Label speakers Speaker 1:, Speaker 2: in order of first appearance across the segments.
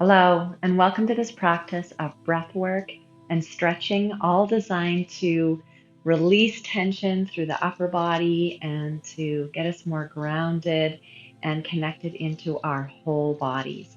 Speaker 1: Hello, and welcome to this practice of breath work and stretching, all designed to release tension through the upper body and to get us more grounded and connected into our whole bodies.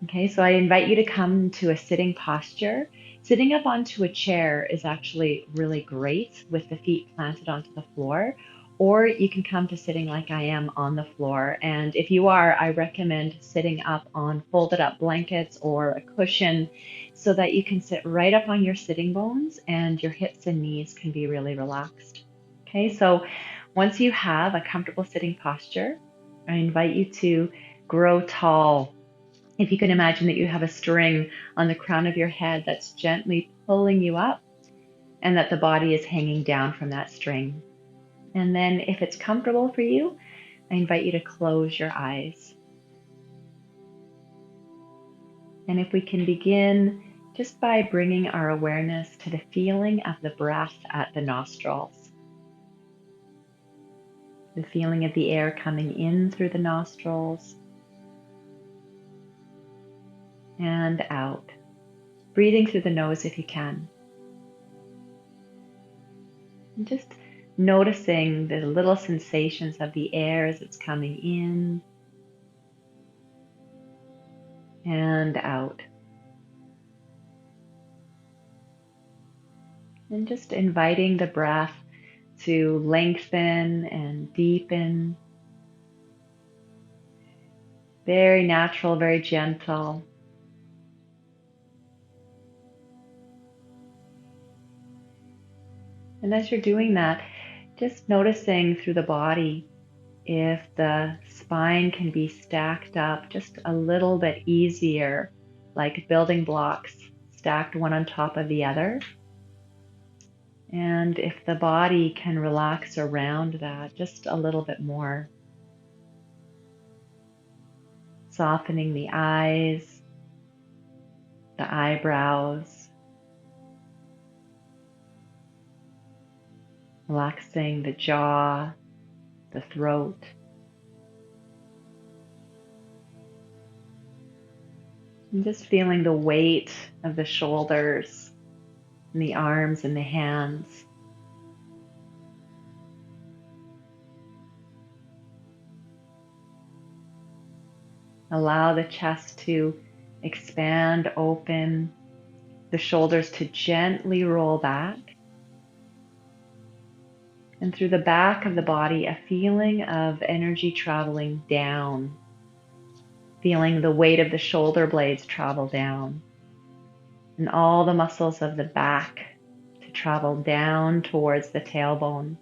Speaker 1: Okay, so I invite you to come to a sitting posture. Sitting up onto a chair is actually really great with the feet planted onto the floor, or you can come to sitting like I am on the floor. And if you are, I recommend sitting up on folded up blankets or a cushion so that you can sit right up on your sitting bones and your hips and knees can be really relaxed. Okay, so once you have a comfortable sitting posture, I invite you to grow tall. If you can imagine that you have a string on the crown of your head that's gently pulling you up and that the body is hanging down from that string. And then if it's comfortable for you, I invite you to close your eyes. And if we can begin just by bringing our awareness to the feeling of the breath at the nostrils, the feeling of the air coming in through the nostrils and out, breathing through the nose if you can. And just noticing the little sensations of the air as it's coming in and out. And just inviting the breath to lengthen and deepen. Very natural, very gentle. And as you're doing that, just noticing through the body if the spine can be stacked up just a little bit easier, like building blocks stacked one on top of the other. And if the body can relax around that just a little bit more. Softening the eyes, the eyebrows, relaxing the jaw, the throat. And just feeling the weight of the shoulders and the arms and the hands. Allow the chest to expand open, the shoulders to gently roll back. And through the back of the body, a feeling of energy traveling down, feeling the weight of the shoulder blades travel down, and all the muscles of the back to travel down towards the tailbone.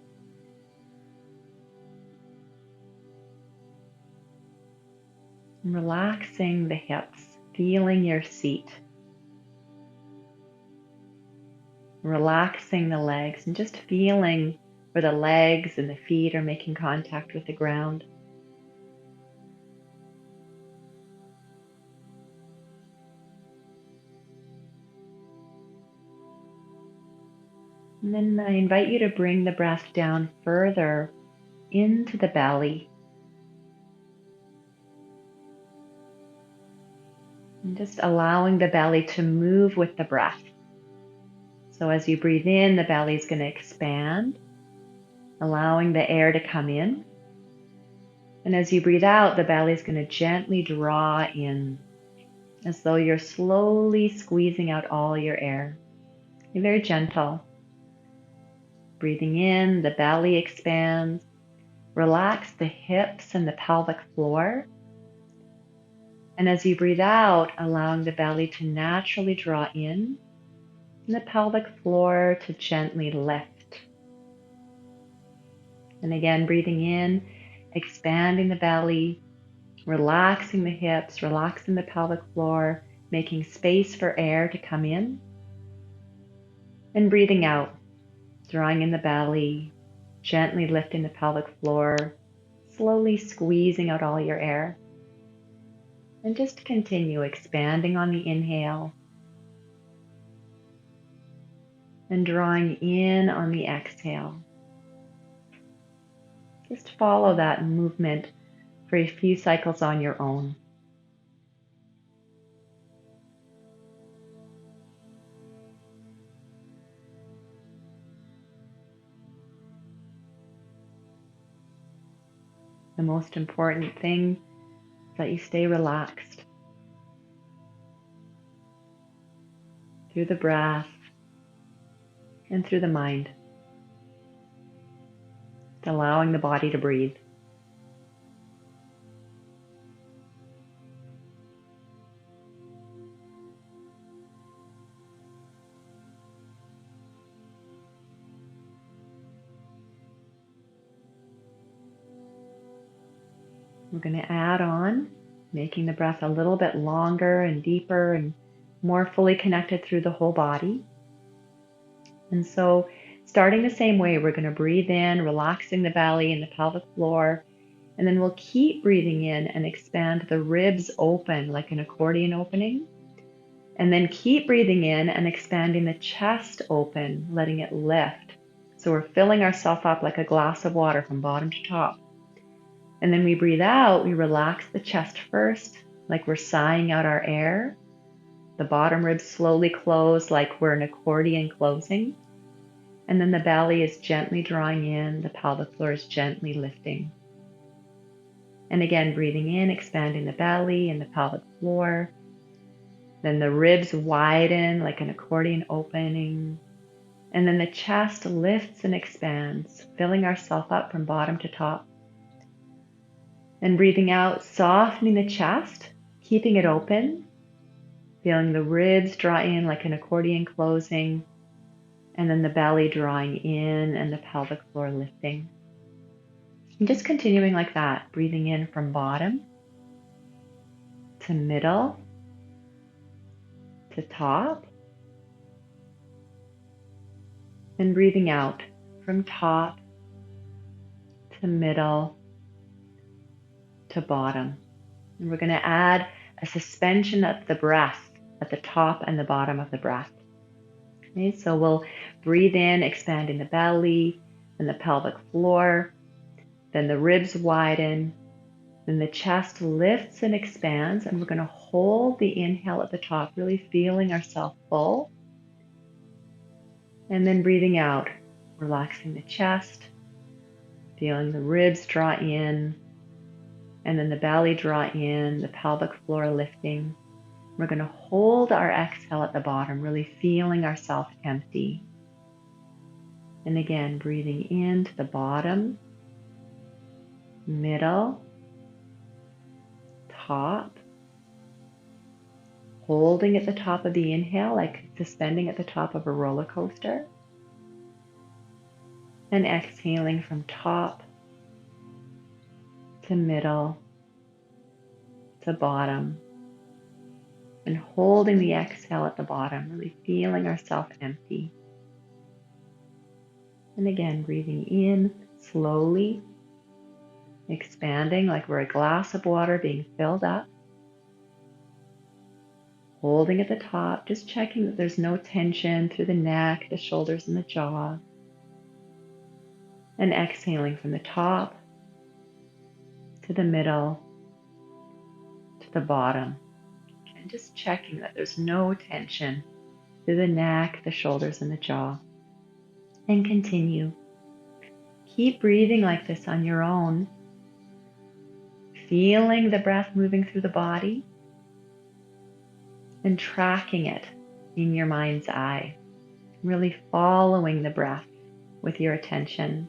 Speaker 1: And relaxing the hips, feeling your seat. Relaxing the legs and just feeling where the legs and the feet are making contact with the ground. And then I invite you to bring the breath down further into the belly. And just allowing the belly to move with the breath. So as you breathe in, the belly is going to expand, allowing the air to come in. And as you breathe out, the belly is going to gently draw in, as though you're slowly squeezing out all your air. You're very gentle. Breathing in, the belly expands. Relax the hips and the pelvic floor. And as you breathe out, allowing the belly to naturally draw in and the pelvic floor to gently lift. And again, breathing in, expanding the belly, relaxing the hips, relaxing the pelvic floor, making space for air to come in. And breathing out, drawing in the belly, gently lifting the pelvic floor, slowly squeezing out all your air. And just continue expanding on the inhale and drawing in on the exhale. Just follow that movement for a few cycles on your own. The most important thing is that you stay relaxed through the breath and through the mind, allowing the body to breathe. We're going to add on, making the breath a little bit longer and deeper and more fully connected through the whole body. And so, starting the same way, we're going to breathe in, relaxing the belly and the pelvic floor, and then we'll keep breathing in and expand the ribs open like an accordion opening. And then keep breathing in and expanding the chest open, letting it lift. So we're filling ourselves up like a glass of water from bottom to top. And then we breathe out, we relax the chest first, like we're sighing out our air. The bottom ribs slowly close like we're an accordion closing. And then the belly is gently drawing in, the pelvic floor is gently lifting. And again, breathing in, expanding the belly and the pelvic floor. Then the ribs widen like an accordion opening. And then the chest lifts and expands, filling ourselves up from bottom to top. And breathing out, softening the chest, keeping it open, feeling the ribs draw in like an accordion closing, and then the belly drawing in and the pelvic floor lifting. And just continuing like that, breathing in from bottom to middle to top, and breathing out from top to middle to bottom. And we're going to add a suspension of the breath at the top and the bottom of the breath. Okay, so we'll breathe in, expanding the belly and the pelvic floor. Then the ribs widen. Then the chest lifts and expands. And we're going to hold the inhale at the top, really feeling ourselves full. And then breathing out, relaxing the chest, feeling the ribs draw in. And then the belly draw in, the pelvic floor lifting. We're going to hold our exhale at the bottom, really feeling ourselves empty. And again, breathing into the bottom, middle, top, holding at the top of the inhale, like suspending at the top of a roller coaster. And exhaling from top to middle to bottom. And holding the exhale at the bottom, really feeling ourselves empty. And again, breathing in slowly, expanding like we're a glass of water being filled up. Holding at the top, just checking that there's no tension through the neck, the shoulders, and the jaw. And exhaling from the top to the middle to the bottom. And just checking that there's no tension through the neck, the shoulders, and the jaw. And continue. Keep breathing like this on your own. Feeling the breath moving through the body and tracking it in your mind's eye. Really following the breath with your attention.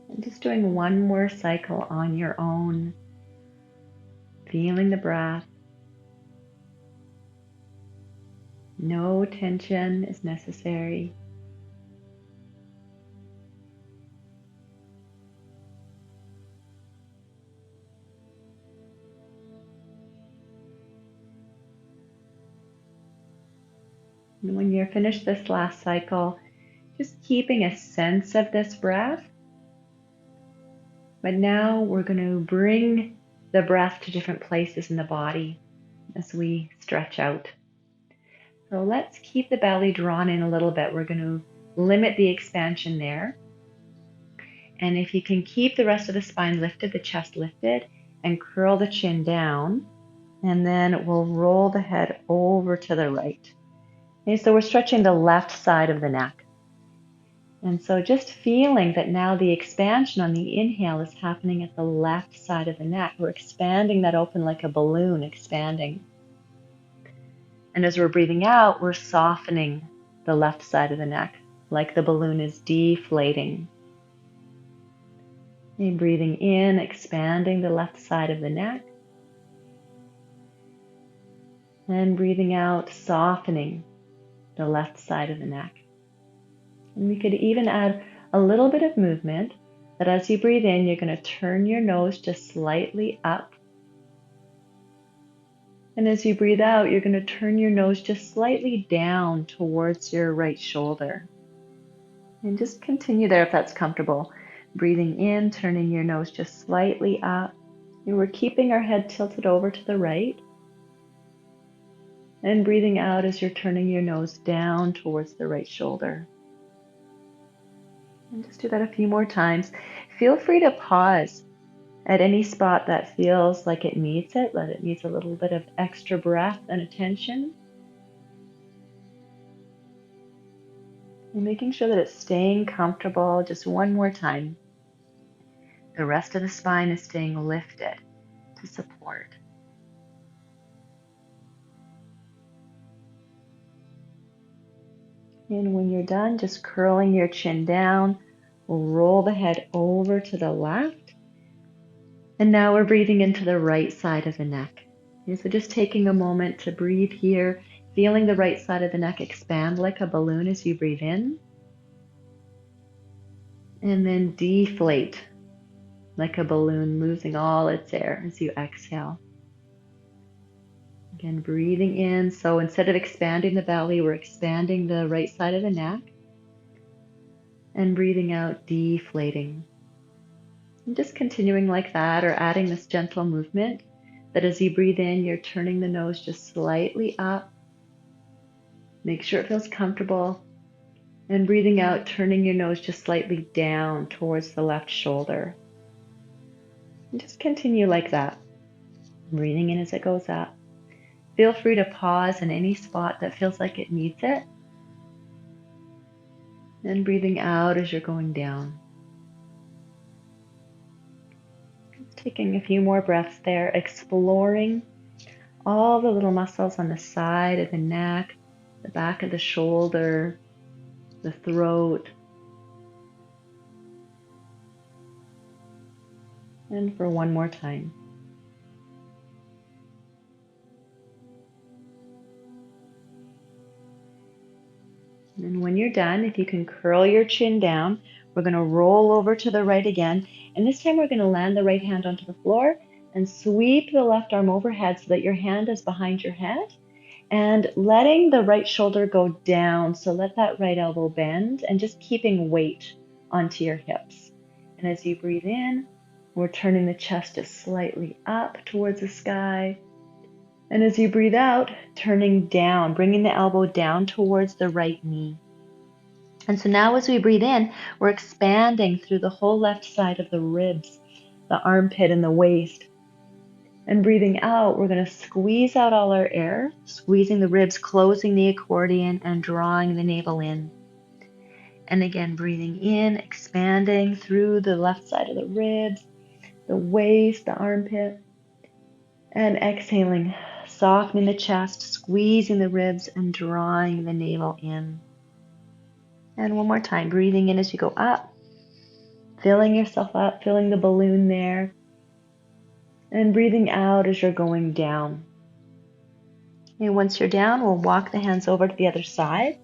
Speaker 1: And just doing one more cycle on your own, feeling the breath. No tension is necessary. And when you're finished this last cycle, just keeping a sense of this breath. But now we're going to bring the breath to different places in the body as we stretch out. So let's keep the belly drawn in a little bit. We're going to limit the expansion there. And if you can keep the rest of the spine lifted, the chest lifted, and curl the chin down, and then we'll roll the head over to the right. Okay, so we're stretching the left side of the neck. And so just feeling that now the expansion on the inhale is happening at the left side of the neck. We're expanding that open like a balloon, expanding. And as we're breathing out, we're softening the left side of the neck, like the balloon is deflating. And breathing in, expanding the left side of the neck. And breathing out, softening the left side of the neck. And we could even add a little bit of movement that as you breathe in, you're going to turn your nose just slightly up. And as you breathe out, you're going to turn your nose just slightly down towards your right shoulder. And just continue there if that's comfortable. Breathing in, turning your nose just slightly up. And we're keeping our head tilted over to the right. And breathing out as you're turning your nose down towards the right shoulder. And just do that a few more times. Feel free to pause at any spot that feels like it needs it, that it needs a little bit of extra breath and attention. And making sure that it's staying comfortable. Just one more time. The rest of the spine is staying lifted to support. And when you're done, just curling your chin down, roll the head over to the left. And now we're breathing into the right side of the neck. Okay, so just taking a moment to breathe here, feeling the right side of the neck expand like a balloon as you breathe in. And then deflate like a balloon, losing all its air as you exhale. Again, breathing in. So instead of expanding the belly, we're expanding the right side of the neck. And breathing out, deflating. And just continuing like that, or adding this gentle movement that as you breathe in, you're turning the nose just slightly up. Make sure it feels comfortable. And breathing out, turning your nose just slightly down towards the left shoulder. And just continue like that. Breathing in as it goes up. Feel free to pause in any spot that feels like it needs it. And breathing out as you're going down. Taking a few more breaths there, exploring all the little muscles on the side of the neck, the back of the shoulder, the throat. And for one more time. And when you're done, if you can curl your chin down, we're going to roll over to the right again. And this time we're going to land the right hand onto the floor and sweep the left arm overhead so that your hand is behind your head. And letting the right shoulder go down. So let that right elbow bend and just keeping weight onto your hips. And as you breathe in, we're turning the chest just slightly up towards the sky. And as you breathe out, turning down, bringing the elbow down towards the right knee. And so now as we breathe in, we're expanding through the whole left side of the ribs, the armpit and the waist. And breathing out, we're going to squeeze out all our air, squeezing the ribs, closing the accordion, and drawing the navel in. And again, breathing in, expanding through the left side of the ribs, the waist, the armpit. And exhaling, softening the chest, squeezing the ribs, and drawing the navel in. And one more time, breathing in as you go up, filling yourself up, filling the balloon there. And breathing out as you're going down. And once you're down, we'll walk the hands over to the other side.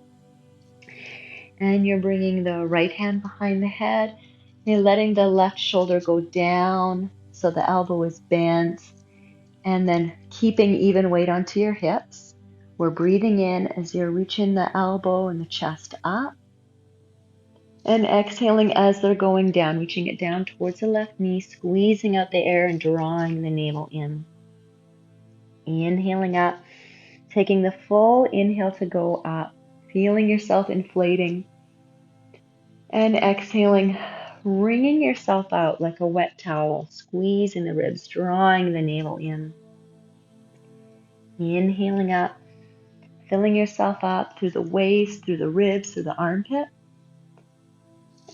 Speaker 1: And you're bringing the right hand behind the head. You're letting the left shoulder go down so the elbow is bent. And then keeping even weight onto your hips. We're breathing in as you're reaching the elbow and the chest up. And exhaling as they're going down, reaching it down towards the left knee, squeezing out the air and drawing the navel in. Inhaling up, Taking the full inhale to go up, feeling yourself inflating, and exhaling, wringing yourself out like a wet towel, squeezing the ribs, drawing the navel in. Inhaling up, filling yourself up through the waist, through the ribs, through the armpit,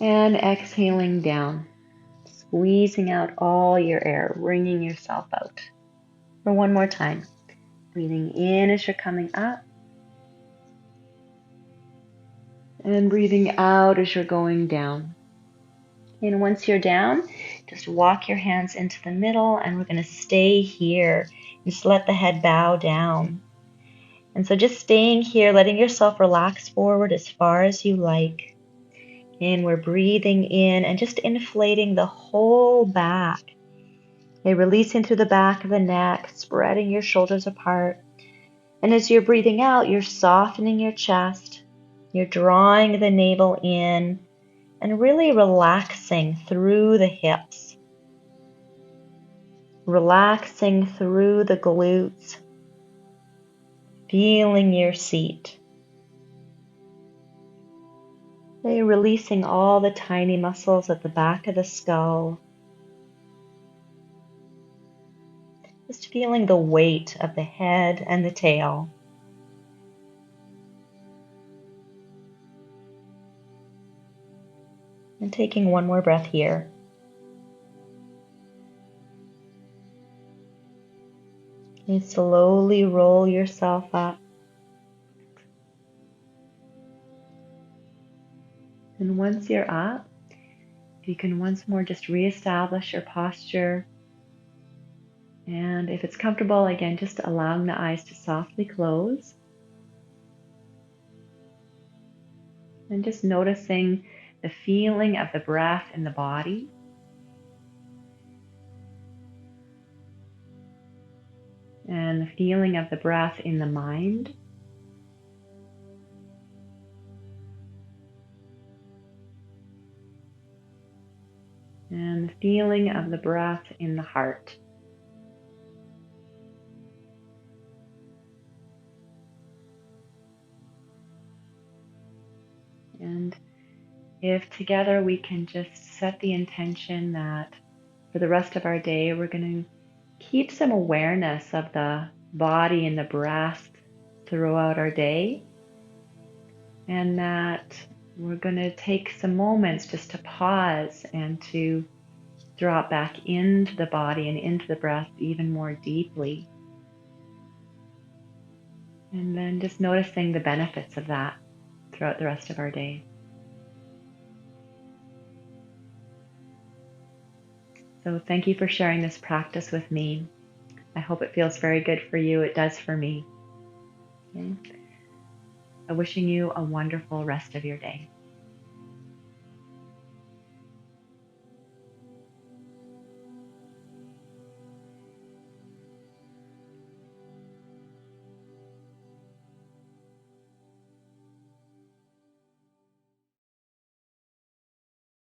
Speaker 1: and exhaling down, squeezing out all your air, wringing yourself out. For one more time, breathing in as you're coming up, and breathing out as you're going down. And once you're down, just walk your hands into the middle, and we're going to stay here. Just let the head bow down. And so just staying here, letting yourself relax forward as far as you like. And we're breathing in and just inflating the whole back. Okay, releasing through the back of the neck, spreading your shoulders apart. And as you're breathing out, you're softening your chest. You're drawing the navel in and really relaxing through the hips. Relaxing through the glutes. Feeling your seat. Okay, releasing all the tiny muscles at the back of the skull. Just feeling the weight of the head and the tail. And taking one more breath here. And slowly roll yourself up. And once you're up, you can once more just reestablish your posture. And if it's comfortable, again, just allowing the eyes to softly close. And just noticing the feeling of the breath in the body. And the feeling of the breath in the mind. And the feeling of the breath in the heart. And if together we can just set the intention that for the rest of our day, we're going to keep some awareness of the body and the breath throughout our day. And that we're going to take some moments just to pause and to drop back into the body and into the breath even more deeply. And then just noticing the benefits of that throughout the rest of our day. So thank you for sharing this practice with me. I hope it feels very good for you. It does for me. Okay. I'm wishing you a wonderful rest of your day.